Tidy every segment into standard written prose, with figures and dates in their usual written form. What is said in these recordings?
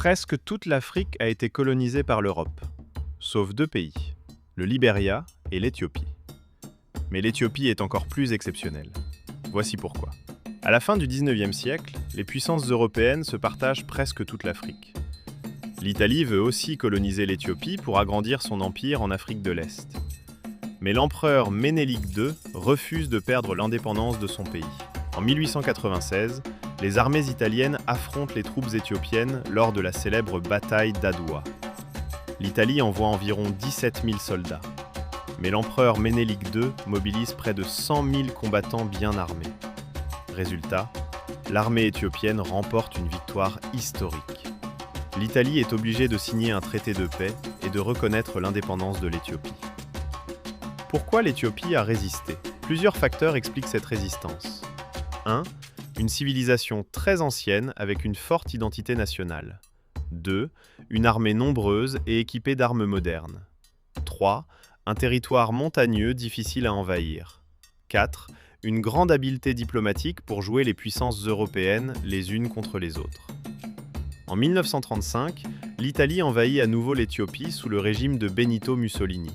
Presque toute l'Afrique a été colonisée par l'Europe, sauf deux pays, le Libéria et l'Éthiopie. Mais l'Éthiopie est encore plus exceptionnelle. Voici pourquoi. À la fin du 19e siècle, les puissances européennes se partagent presque toute l'Afrique. L'Italie veut aussi coloniser l'Éthiopie pour agrandir son empire en Afrique de l'Est. Mais l'empereur Ménélique II refuse de perdre l'indépendance de son pays. En 1896, les armées italiennes affrontent les troupes éthiopiennes lors de la célèbre bataille d'Adwa. L'Italie envoie environ 17 000 soldats. Mais l'empereur Ménélique II mobilise près de 100 000 combattants bien armés. Résultat, l'armée éthiopienne remporte une victoire historique. L'Italie est obligée de signer un traité de paix et de reconnaître l'indépendance de l'Éthiopie. Pourquoi l'Éthiopie a résisté? Plusieurs facteurs expliquent cette résistance. 1. Une civilisation très ancienne avec une forte identité nationale. 2. Une armée nombreuse et équipée d'armes modernes. 3. Un territoire montagneux difficile à envahir. 4. Une grande habileté diplomatique pour jouer les puissances européennes les unes contre les autres. En 1935, l'Italie envahit à nouveau l'Éthiopie sous le régime de Benito Mussolini.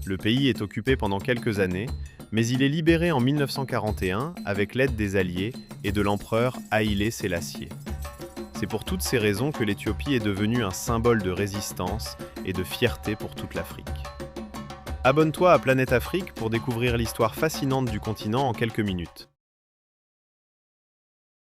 Le pays est occupé pendant quelques années, mais il est libéré en 1941 avec l'aide des Alliés et de l'empereur Haïlé Sélassié. C'est pour toutes ces raisons que l'Éthiopie est devenue un symbole de résistance et de fierté pour toute l'Afrique. Abonne-toi à Planète Afrique pour découvrir l'histoire fascinante du continent en quelques minutes.